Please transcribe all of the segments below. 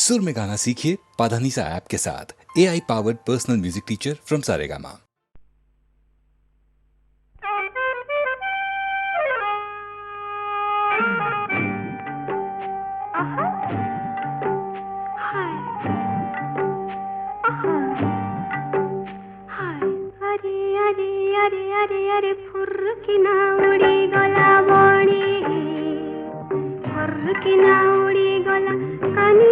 सुर में गाना सीखिए पाधानीसा ऐप के साथ। AI powered personal music teacher from Saregama. अरे फुर्किना उड़ी गला बणी फुर्किना उड़ी गला कानी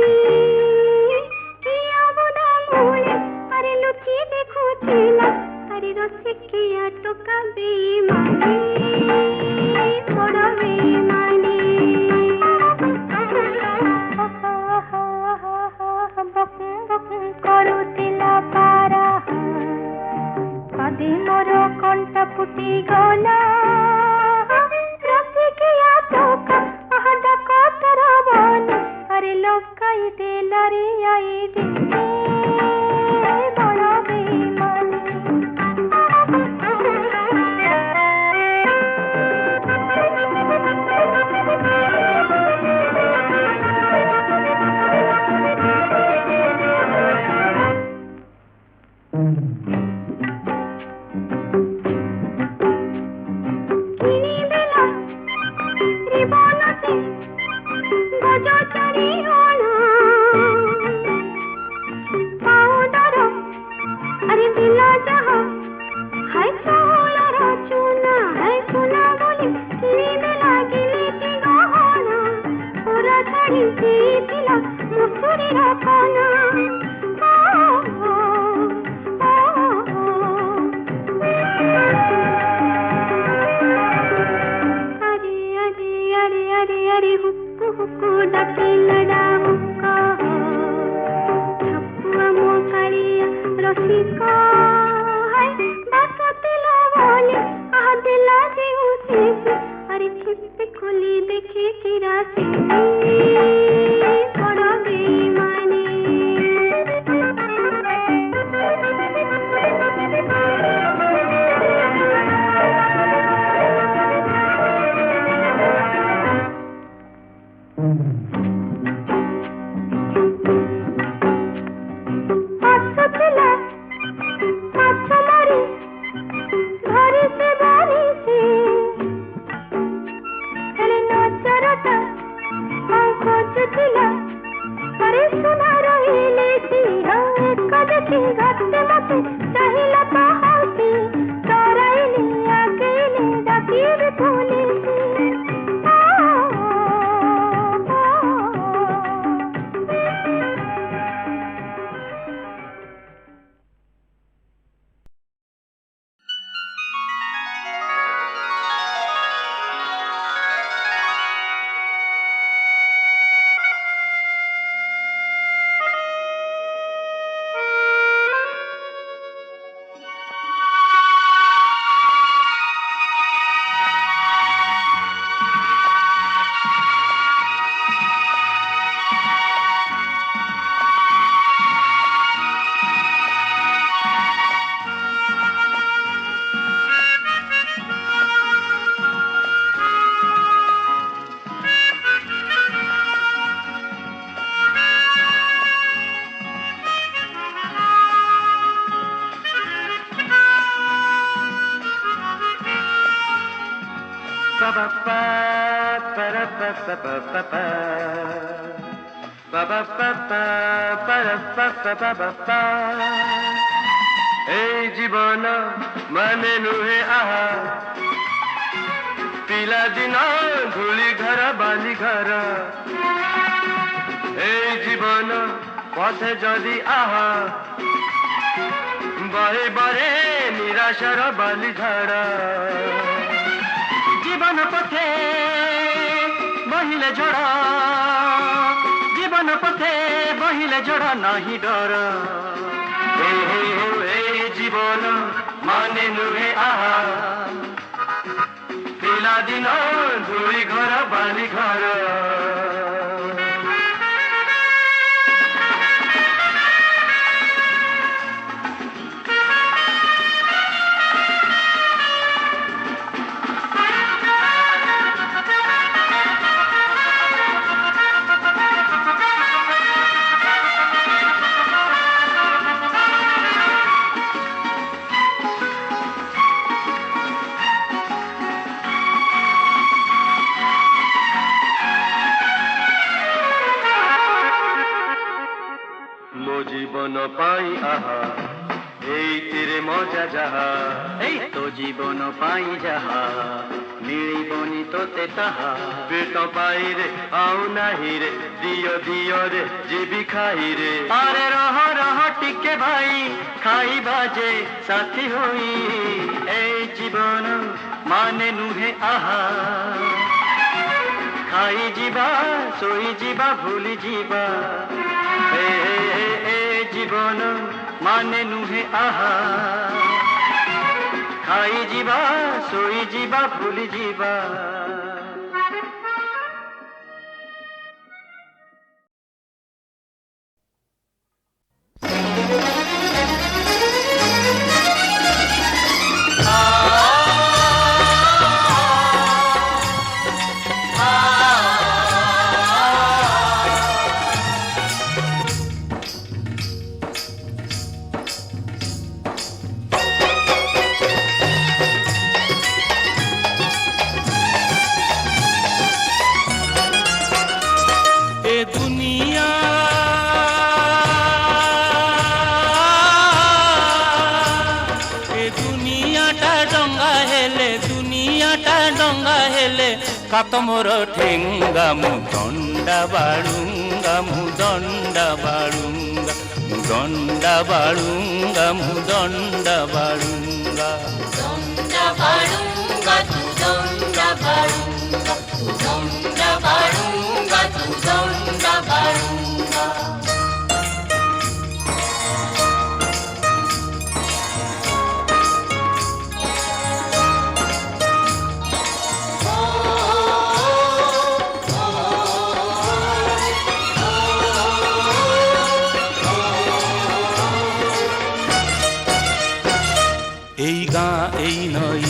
किया बुदा मूले अरे लुची देखो चेला अरे रसे किया टोका बेईमानी बड़ा बेईमानी करुतिला पारा कदी मोर कंठ फुटी गला रसिकिया टोका आहदा कतर बन अरे लोकाई देला रे आई दिने बड़ा बेईमानी এই জীবন মানে নুহে আহা পিলাদিন ধূলি ঘর বালি ঘর এই জীবন পথে যদি আহা বহে বরে নিরাশার বালি ঝড় জীবন পথে বহিলে ঝড় জীবন পথে বহিলে ঝড় নাহি ডর এই জীবন মানে নুহে আহা পিলাদিন ধূলি ঘর বালি ঘর জীবন পাই আহা এইতিরে মজা যাহা এই তো জীবন পাই যাহা মিলিবনি তোতে তাহা পেট পাই রে আও নাহি রে দিও দিও রে জিবি খাই রে আরে রহ রহ টিকে ভাই খাই বাজে সাথী হই এই জীবন মানে নুহে আহা খাই ଯିବା ଶୋଇ ଯିବା ଭୁଲି ଯିବା ଏ ଜୀବନ ମାନେ ନୁହେଁ ଆହା ଖାଇ ଯିବା ଶୋଇ ଯିବା ଭୁଲି ଯିବା কাত মোর ঠেঙ্গা মু দণ্ডা বাড়ুঙ্গা মু দণ্ডা বাড়ুঙ্গা মু দণ্ডা বাড়ুঙ্গা মু দণ্ডা বাড়ুঙ্গা দণ্ডা বাড়ুঙ্গা তু দণ্ডা বাড়ুঙ্গা তু দণ্ডা বাড়ুঙ্গা তু দণ্ডা বাড়ুঙ্গা এই গাঁ এই নই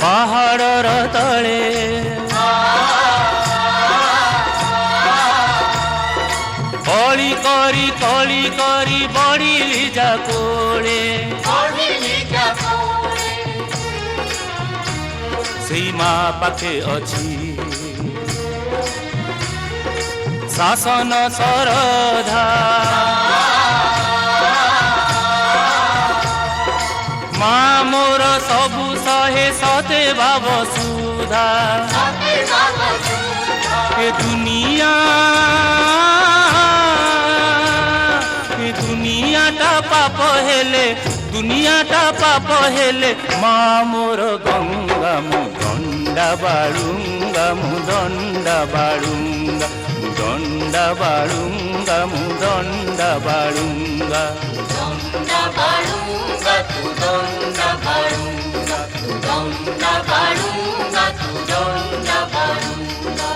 পাহাড়র তলে কলি করি বড়িলি যা কোলে সেই মা পাখে অছি শাসন শরধা মা মোর সবু সহে সতে ভাব সুধা এ দুনিয়াটা পাপ হেলে মা মোর গঙ্গা মু দণ্ডা বাড়ুঙ্গা মু দণ্ডা বাড়ুঙ্গা মু দণ্ডা বাড়ুঙ্গা মু দণ্ডা বাড়ুঙ্গা দণ্ডা বাড়ুঙ্গা তু দণ্ডা বাড়ুঙ্গা তু দণ্ডা বাড়ুঙ্গা তু দণ্ডা বাড়ুঙ্গা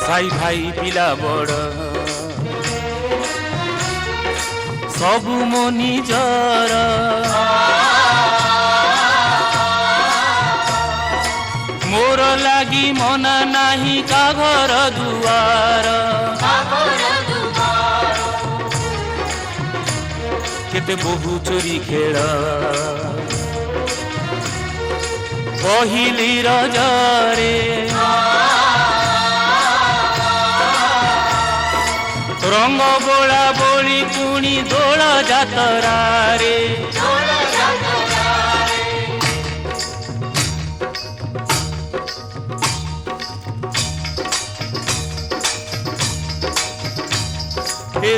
সাই ভাই পিলা বড় সবু মো নিজর মোর লাগি মনা নাহি কা ঘর দুয়ার কেতে বহু চোরি খেল পহিলি রজরে রঙ্গ ବୋଳା ବୋଳି ପୁଣି ଦୋଳ ଯାତରାରେ ଏ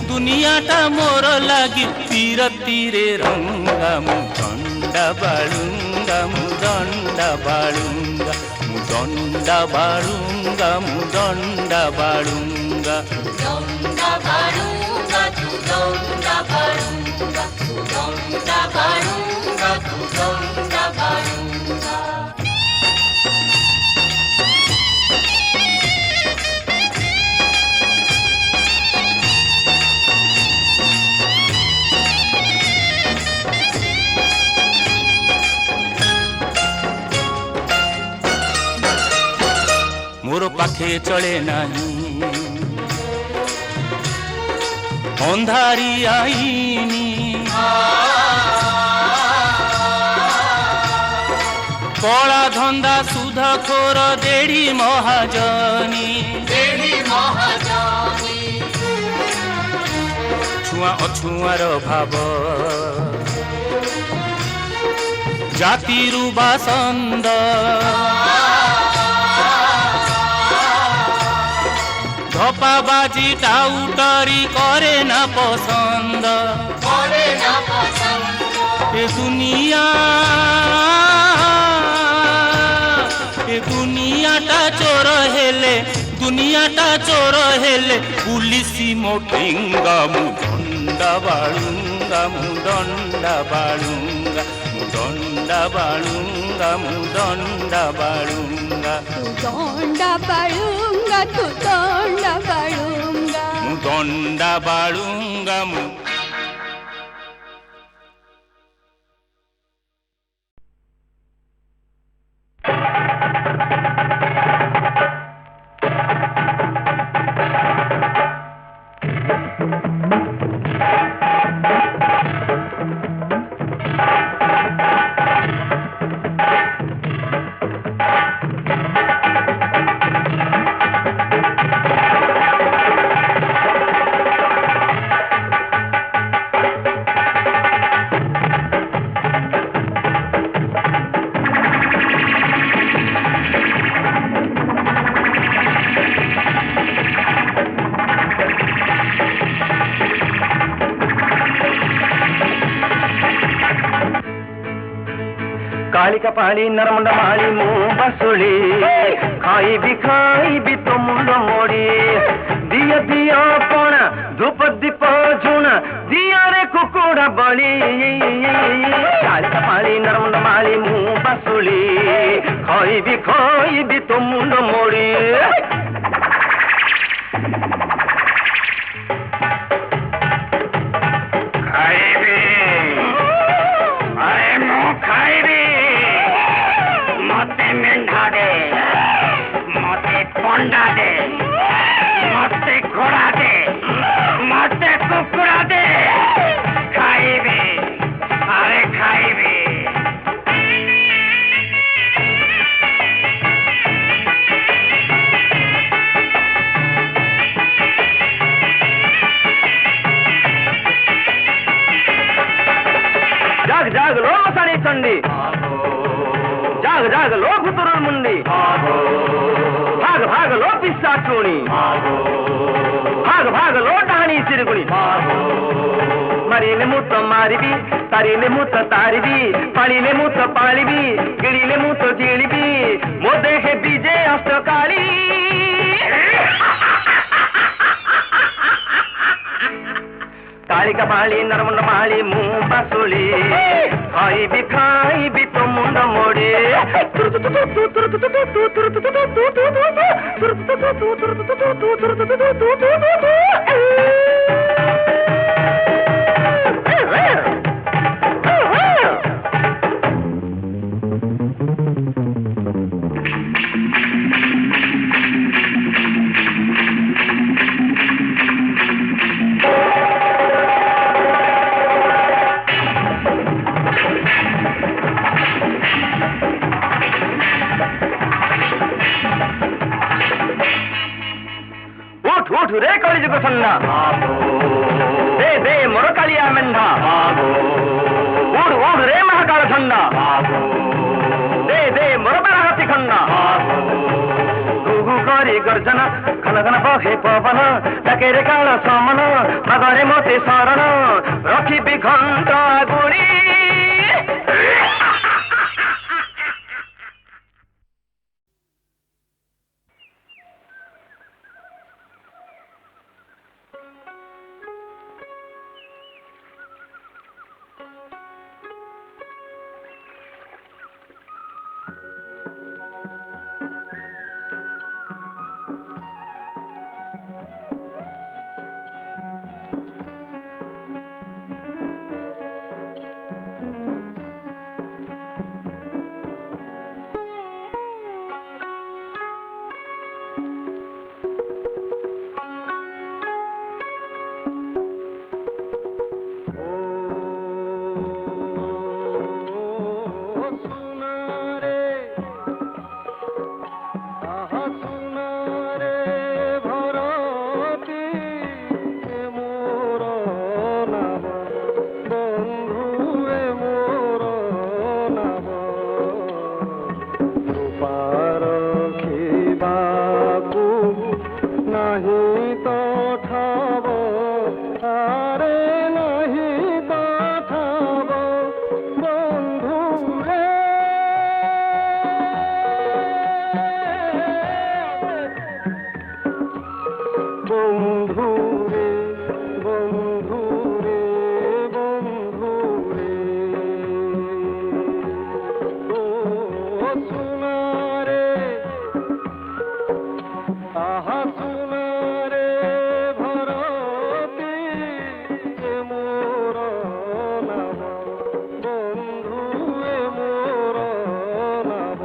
ଦୁନିଆଟା ମୋର ଲାଗି ପିରତିରେ ରଙ୍ଗା ମୁଁ ଦଣ୍ଡା ବାଳୁଙ୍ଗା ମୁଁ ଦଣ୍ଡା ବାଳୁଙ୍ଗା ମୁଁ ଦଣ୍ଡା ବାଳୁଙ୍ଗା ମୁଁ ଦଣ୍ଡା ବାଳୁଙ୍ଗା ଦଣ୍ଡା ବାଳୁଙ୍ଗା ତୁ ଦଣ୍ଡା ବାଳୁଙ୍ଗା ତୁ ଦଣ୍ଡା ବାଳୁଙ୍ଗା ତୁ ଦଣ୍ଡା ବାଳୁଙ୍ଗା ପଥେ ଚଳେ ନାହିଁ ଅନ୍ଧାରି ଆଇନି କଳା ଧନ୍ଦା ସୁଧ ଖୋର ଦେଢ଼ି ମହାଜନୀ ଛୁଆଁ ଅଛୁଆଁର ଭାବ ଜାତିରୁ ବାସନ୍ଦ ଧପାବାଜି ଟାଉଟରି କରେ ନା ପସନ୍ଦ ଏ ଦୁନିଆଟା ଚୋର ହେଲେ ପୁଲିସ ମୋ ଠେଙ୍ଗା ମୁଁ ଦଣ୍ଡା ବାଳୁଙ୍ଗା ମୁଁ ଦଣ୍ଡା ବାଳୁଙ୍ଗା ମୁଁ ଦଣ୍ଡା ବାଳୁଙ୍ଗା ମୁଁ ଦଣ୍ଡା ବାଳୁଙ୍ଗା ତୁ ଦଣ୍ଡା ବାଳୁଙ୍ଗା ତୁ ଦଣ୍ଡା ବାଳୁଙ୍ଗା ମୁଁ ଦଣ୍ଡା ବାଳୁଙ୍ଗା ମୁଁ काली कपाली नरमुंड माली मुँह बसुली खाई भी तो मुंड मोड़ी दिया दिया पणा धूप दीप झुणा दिया रे कुकुड़ा बड़ी काली कपाली नरमुंड माली मुँह बसुली खाई भी तो मुंड मोड़ी पंडा दे मते घोड़ा दे मते कुकुड़ा दे खाइबे अरे खाइबे जाग जाग लो मसाणी चंडी जाग जाग लो भुतुरुल मुंडी भाग भाग लो पिस्सा चूणी भाग भाग लो डाणी सिरगुणी मरीने मुत मारिबी तारीने मुत तारिबी पाळीने मुत पाळिबी गिळीने मुत जिळिबी मो देहे बीजे अष्टकाळी काली कपाली नरमुंड माली मुँह बसुली खाई भी तो मुंड मोड़ी उठ रे कली जुग सन्ना दे मोर कालिया मेंढा उड़ रे महाकाल ठंडा दे मोर बराहती खन्ना गुगु करी गर्जना घन घन बहे पवन डाके रे काल समन मगरे मते शरण रखी घंटा गुड़ी সোনারে আহা সোনারে ভরতি এ মোর নাম বন্ধু এ মোর নাম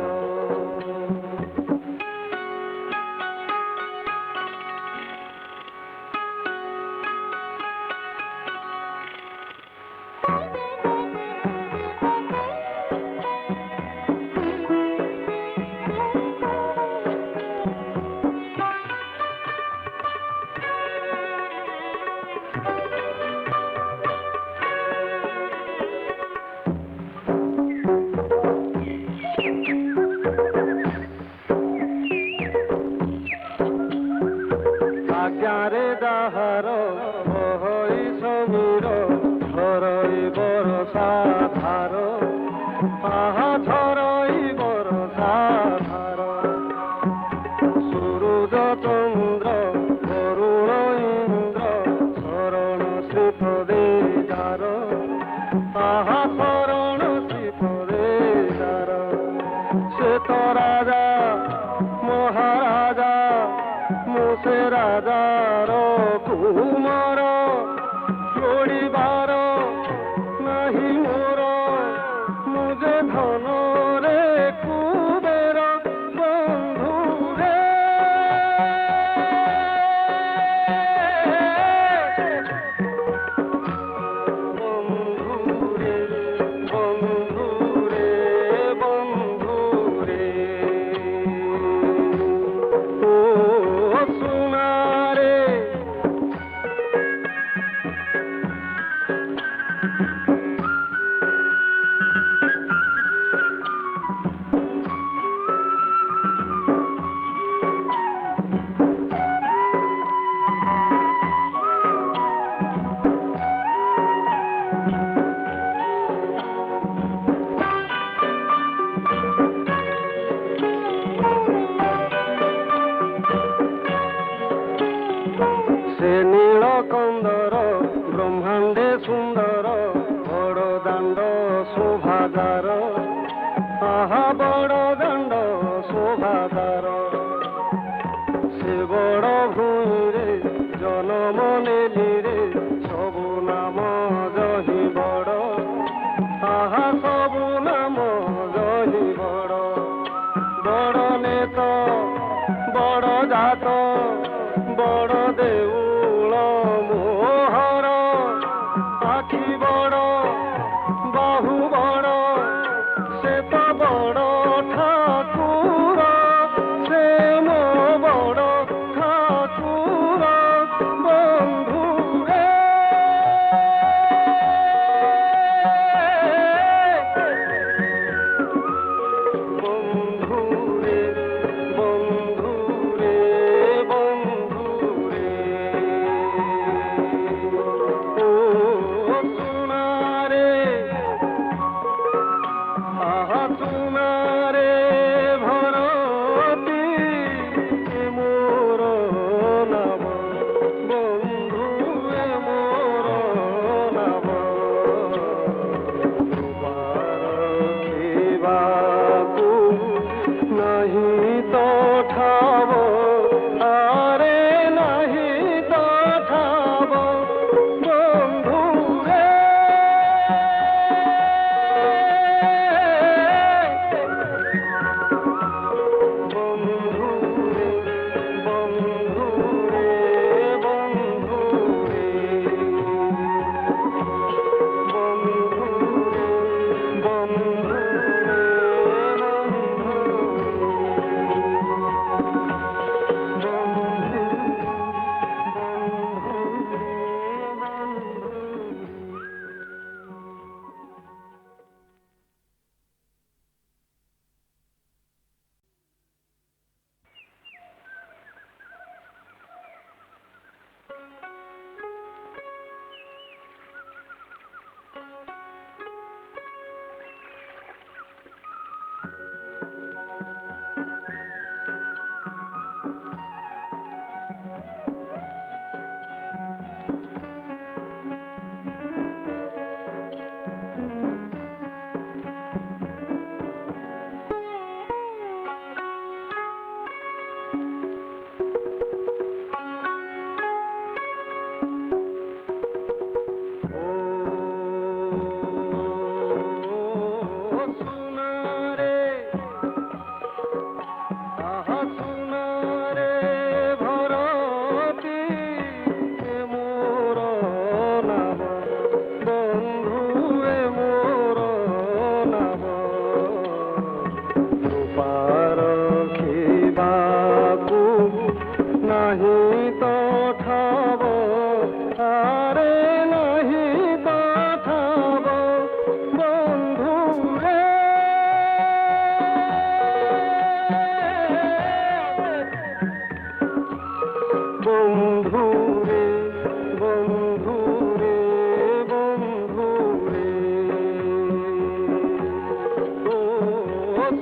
আজ্ঞারে দাহার হই সমীর ধরই বরসা ধার আহা ধরই বরসা ধার সূরজ চন্দ্র বরুণ ইন্দ্র শরণ শ্রীপদে যার আহা শরণ শ্রীপদে যার সে তো রাজা মহারাজা মুসে রাজার কুমার চড়িবার নাহি মোর মুজে ধন রে কুবের বন্ধু রে বন্ধু রে বন্ধু রে বন্ধু রে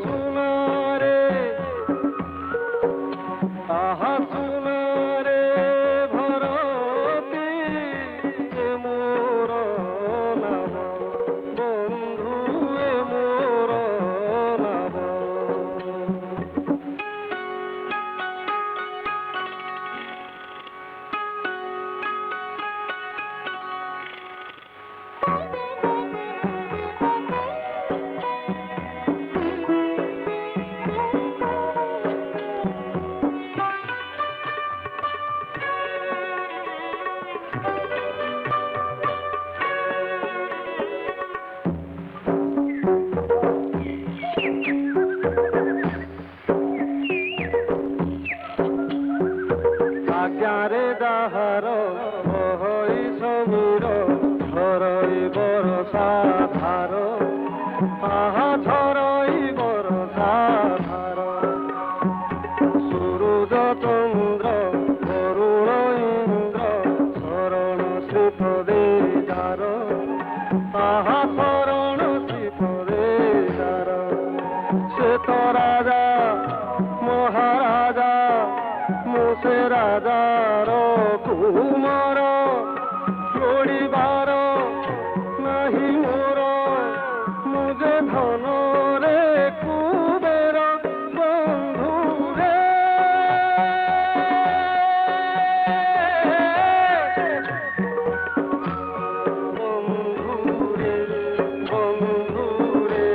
সোনারে আহা সোনারে ভরতি এ মোর নাম বন্ধু এ মোর নাম আজ্ঞারে দাহার বহই সমীর ঝরই বরষা ধার আহা ঝরই বরষা ধার সূরজ চন্দ্র বরুণ ইন্দ্র শরণ শ্রীপদে যার আহা শরণ শ্রীপদে যার সে তো রাজা মহারাজা মুসে রাজার কুমার চড়িবার নাহি মোর মুজে ধন রে কুবের বন্ধু রে বন্ধু রে বন্ধু রে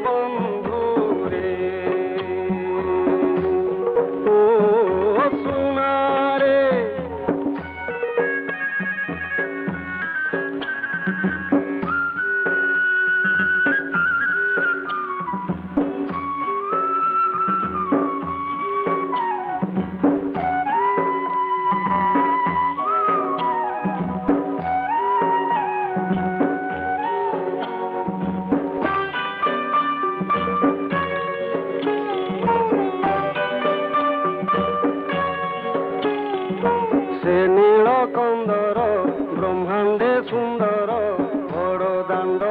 বন্ধু রে ও সোনারে সে নীল কন্দর ব্রহ্মাণ্ডে সুন্দর বড় দাণ্ড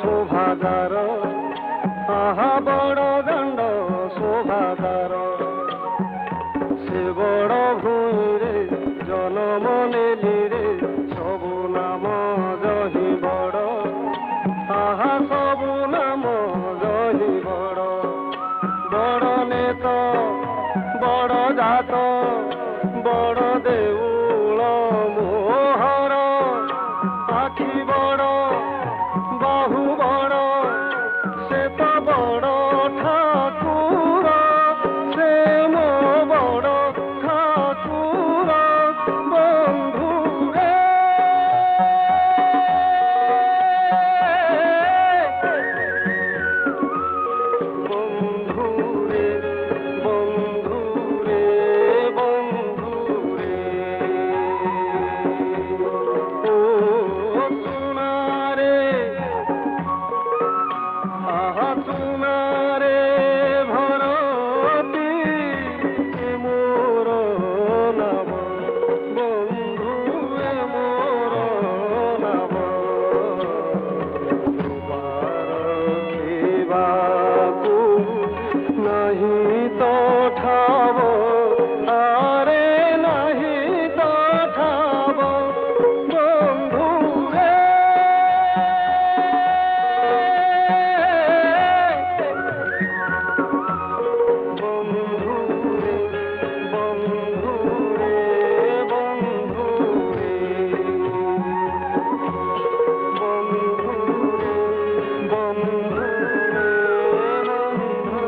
শোভাগার আহা বড় দাণ্ড শোভাগার সে বড় ভূমিরে জনম নেলিরে সবু নাম জহি বড় আহা সবু নাম জহি বড় বড় নেত বড় জাত বড় দেউল মোহর আখি বড় বাহু বড় সে তো বড় ঠাকুর সে মো বড় ঠাকুর বন্ধু রে বন্ধু রে বন্ধু রে বন্ধু রে ও সোনারে আহা সোনারে ভরতি এ মোর নাম বন্ধু এ মোর নাম বারতিবাকু নাহি তো ঠাব আরে নাহি তো ঠাব বন্ধু রে বন্ধু রে বন্ধু রে বন্ধু রে বন্ধু রে বন্ধু রে বন্ধু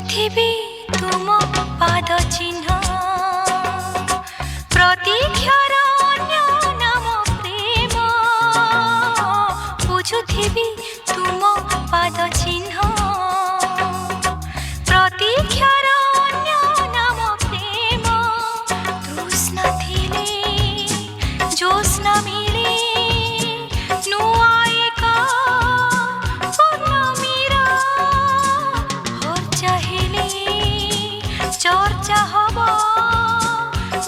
বুঝুথিবি তুম পাদ চিহ্ন প্রতীক্ষার অন্য নাম প্রেম বুঝুথিবি তুম পাদ চিহ্ন প্রতীক্ষার অন্য নাম প্রেম তৃষ্ণা থিলে জ্যোৎস্না মিলে নূয়া একা পূর্ণমীরা হর চাহিলে চর্চা হব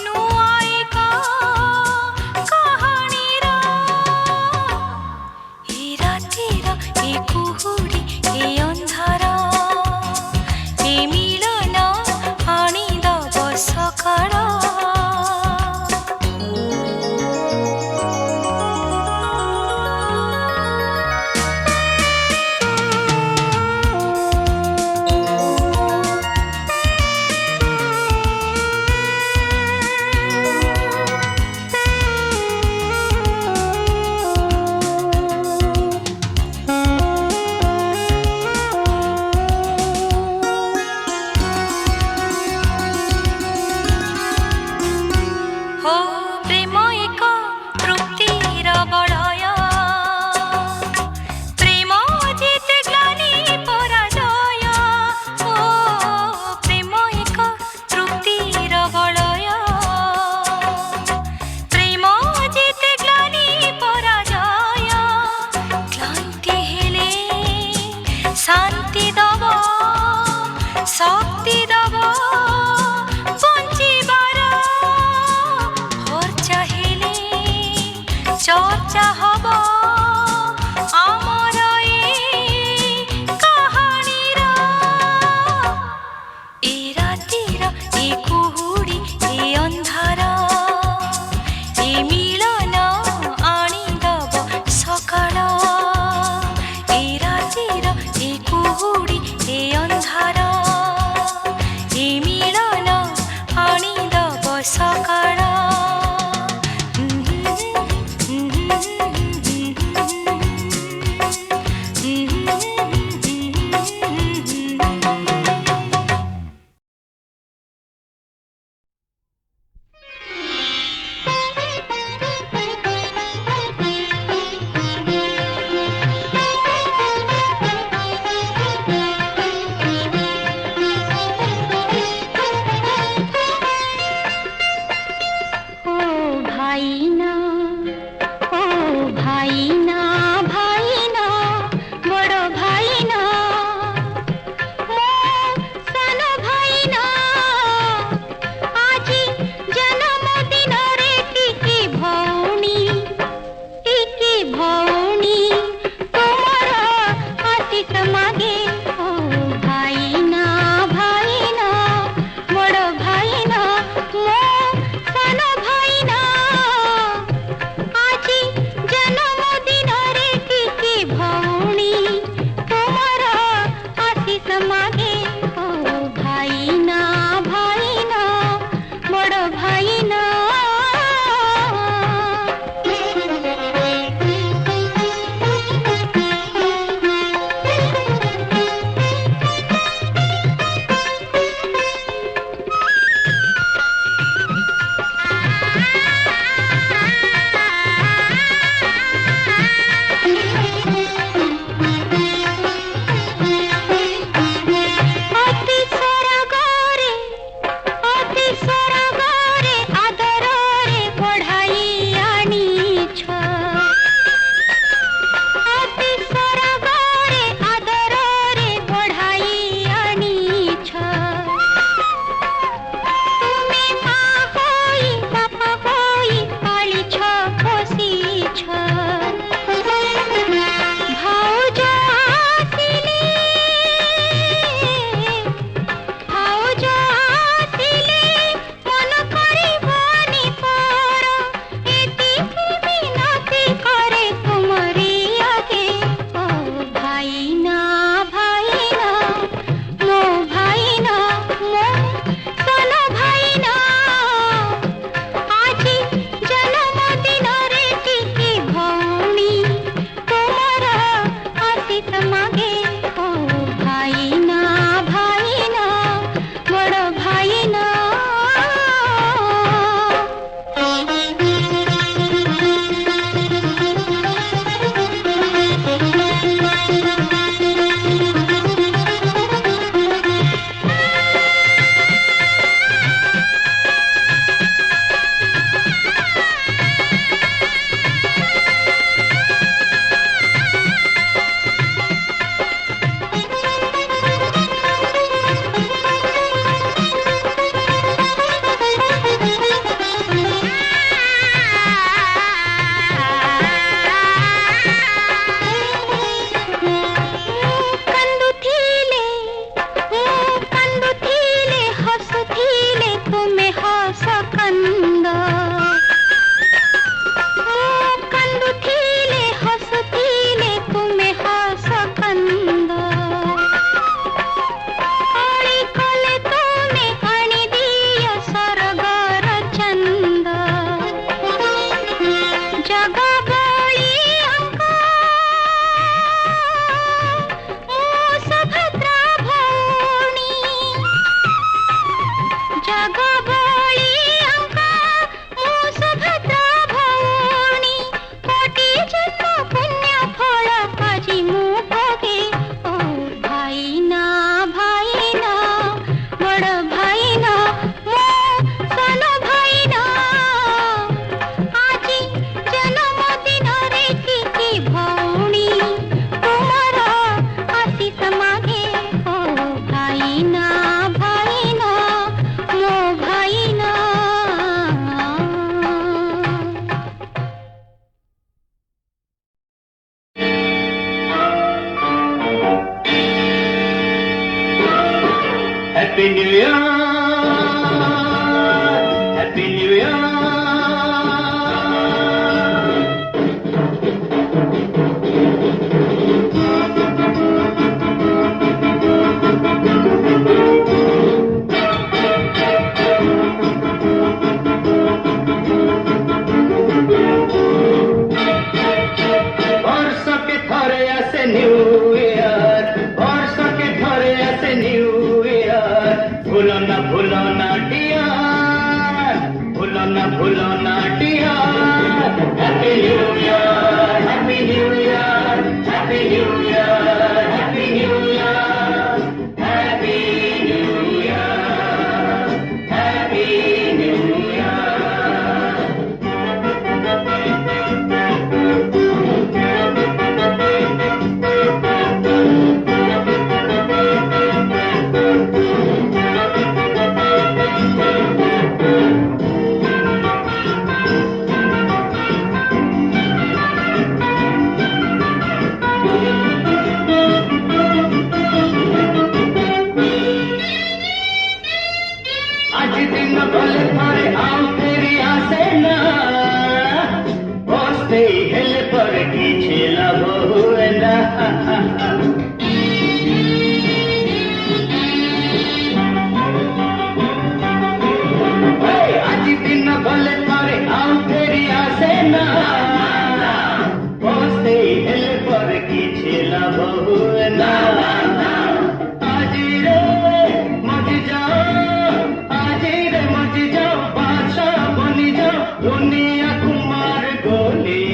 নূয়া একা কাহাণীরা এ রাতির এ কুহুড়ি এ ଅନ୍ଧାର ଏ ମିଳନ ଆଣିଦବ ସକାଳ हो प्रेम एक तृप्तिर बलय प्रेम जिते ग्लानि पराजय ओ प्रेम एक तृप्तिर बलय प्रेम जिते ग्लानि पराजय क्लांति हेले शांति दब शक्ति दब বঞ্চিবার হর চাহিলে চর্চা হব আমার এই কাহাণীর এ রাতির এ কুহুড়ি এ ଅନ୍ଧାର এ মিলন আনিদব সকাଳ এ রাতির এ কুহুড়ি এ ଅନ୍ଧାର এ মিলন আনিদব সকাଳ ও ভাই না ও ভাই না ভাই না বড় ভাই না ମୋ ସାନ ଭାଇ ନା ଆଜି ଜନ୍ମଦିନରେ ଟିକି ଭଉଣୀ ତୁମର ଆଶିଷ ମାଗେ ଓ ଭାଇ ନା ବଡ଼ ଭାଇ ନା ମୋ ସାନ ଭାଇ ନା ଆଜି ଜନ୍ମଦିନରେ ଟିକି ଭଉଣୀ ତୁମର ଆଶିଷ ମାଗେ ଓ ଭାଇ ନା ବଡ଼ ଭାଇ ନା Happy New Year, Happy New Year. বর্ষকে ধরে আসে নিউ ইয়ার, বর্ষকে ধরে আসে নিউ ইয়ার। ভুলো না ডিয়ার, ভুলো না dear. Happy new year, happy new year, happy new year, happy new year, happy new year, happy new year. आज दिन भले थारे आम फेरी आसे ना, बसते हेल पर की छेला बहुए ना। आज दिन भले थारे आम फेरी आसे ना, बसते हेल पर की छेला बहुए ना। आज रे मज जाओ, आज रे मज जाओ, बादशाह बनी जाओ, दुनिया कुमार गोली।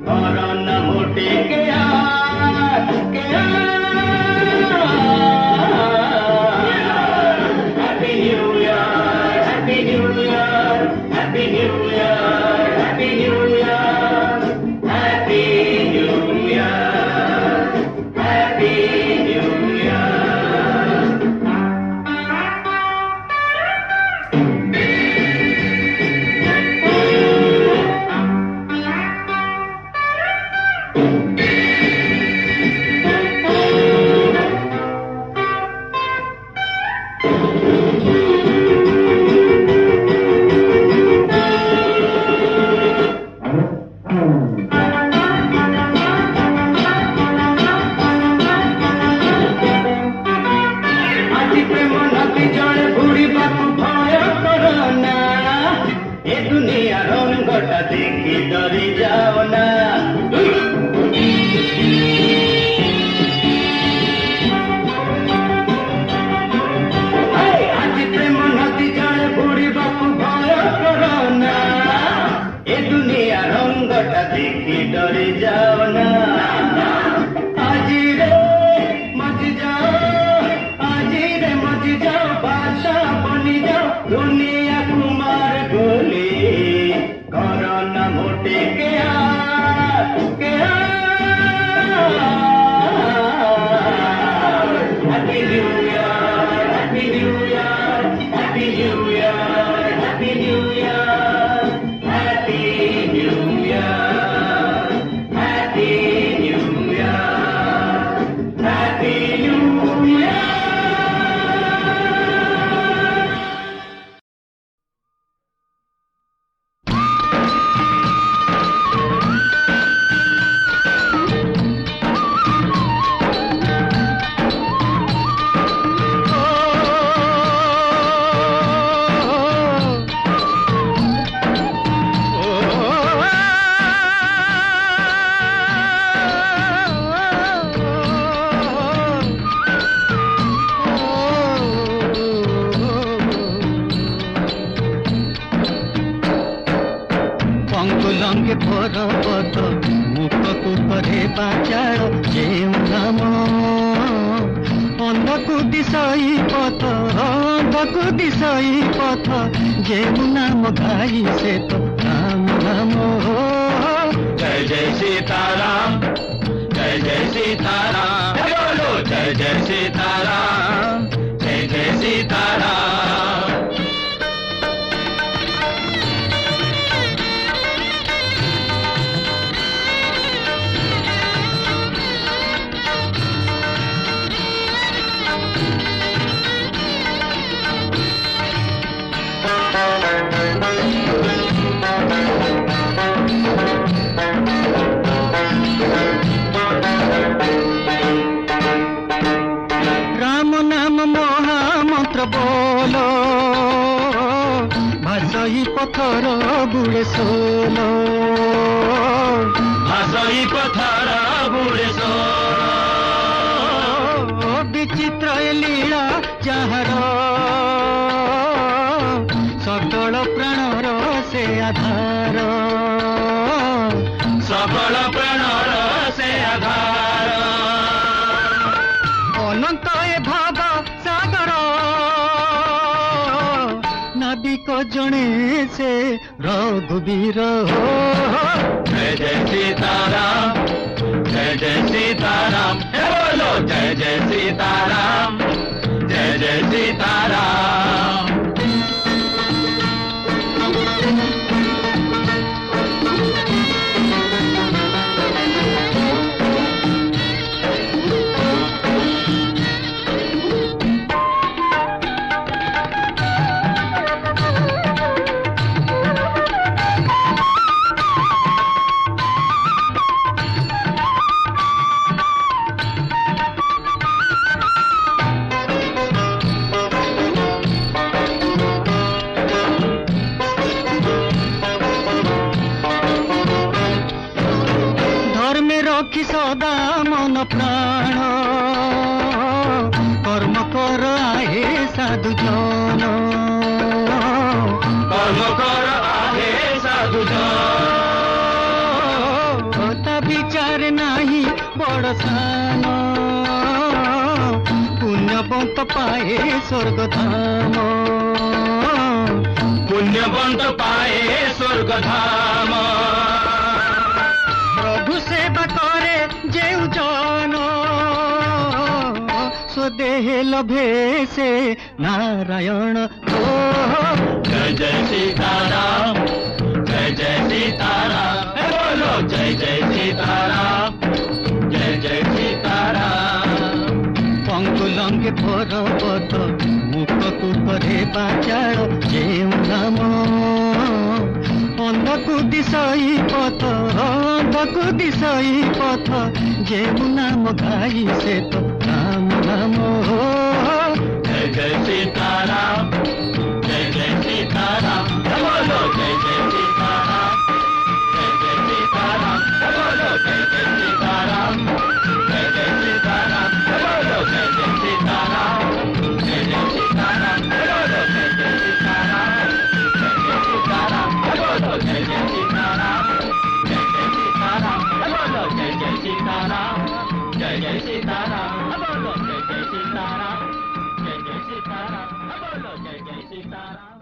कोरोना मोटे के यार, के happy new year, happy new year, happy new year, happy new year, happy new year, happy new year. আজি প্রেম নদী জলে বুড়িবাকু ভয় করোনা, এ দুনিয়া রঙ্গটা দেখি ডরি যাও না। আজি প্রেম নদী জলে বুড়িবাকু ভয় করোনা, এ দুনিয়া রঙ্গটা দেখি ডরি যাও না। আজি রে মজ যাও, আজি রে মজ যাও, বাদশাহ বনি যাও, দুনিয়া কুমার গোলি। করোনা মোটে কে আর, কে happy new year, happy new year, happy new year, happy new year, happy new year, happy new year, happy new year. ପଙ୍କୁଲଙ୍ଗେ ପର୍ବତ ମୁଖକୁ କରେ ପାଚାଳ ଯେଉଁ ନାମ ଅନ୍ଧକୁ ଦିଶଇ ପଥ, ଅନ୍ଧକୁ ଦିଶଇ ପଥ, ଯେଉଁ ନାମ ଗାଇ ସେ ତ ରାମ ରାମ। जय जय सीताराम, जय जय सीताराम, बोलो जय जय सीताराम, जय जय सीताराम। पथर बुड़े सोलो भाषई पथर बुड़े सोलो विचित्र ए लीला जाहर सकल प्राणर से आधार सकल प्राणर से आधार अनंत ए भाव सागर नाविक जने से रघुवीर हो जय जय सीताराम जय जय सीताराम हे बोलो जय जय सीताराम जय जय सीताराम रखी सदा मन प्राण कर्म कर आहे साधु जन कर्म कर आहे साधु जन विचार नाही बड़ सान पुण्यवंत पाए स्वर्ग धाम पुण्यवंत पाए स्वर्ग धाम प्रभु सेवा करे जेउ जन स्वदेह लभे से नारायण जय जय सीताराम जय जय सीताराम हे बोलो जय जय सीताराम जय जय सीताराम पंगुलंगे पर्वत मुखकु करे बाचार जेउ नाम अंधकु दिशई पथ अंधकु दिशई पथ जेउ नाम गाई से तो राम नाम हो जय जय सीताराम जय जय सीताराम बोलो जय जय सीताराम जय जय सीताराम बोलो जय जय सीताराम जय जय सीताराम बोलो जय जय सीताराम जय जय सीताराम बोलो जय जय सीताराम जय जय सीताराम बोलो जय जय सीताराम जय जय सीताराम बोलो जय जय सीताराम जय जय सीताराम बोलो जय जय सीताराम जय जय सीताराम बोलो जय जय सीताराम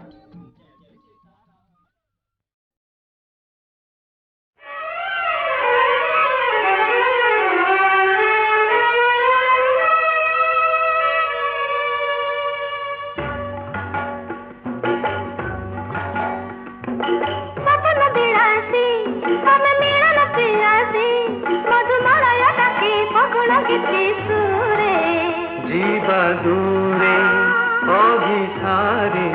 सपन बिलासी हम मिलन पियासी मधुमलय डाके फगुण गीति सुरे जीवा दूरे अभिसारे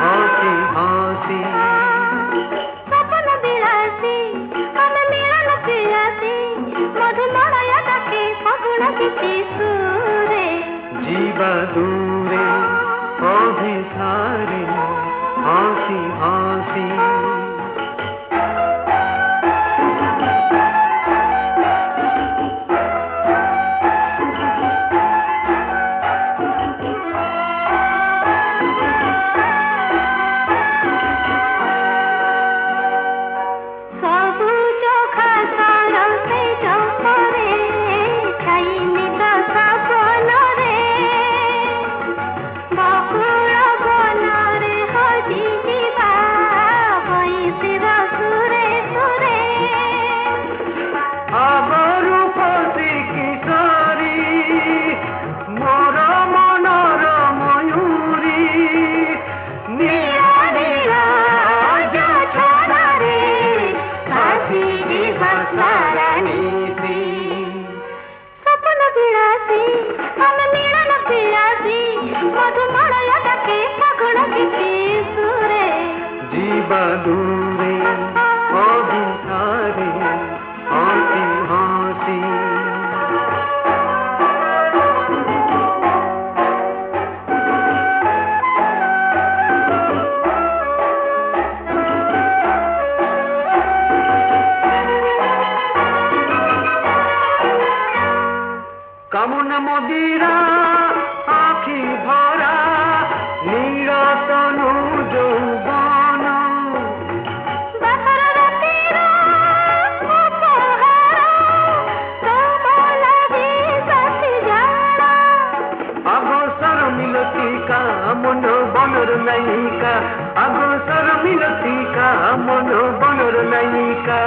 हसी हसी सपन बिलासी हम मिलन पियासी मधुमलय डाके फगुण गीति सुरे जीवा दूरे अभिसारे हसी हसी सबुज घासर पेट परे छाइनित सपन रे बकुल बन আমন মদিরা আখি ভরা নীরতনু যৌবন বাহার রাতের উপহার তোমালাগি সাথী জানা আগসর মিলতিকা মন বনর নায়িকা আগসর মিলতিকা মন বনর নায়িকা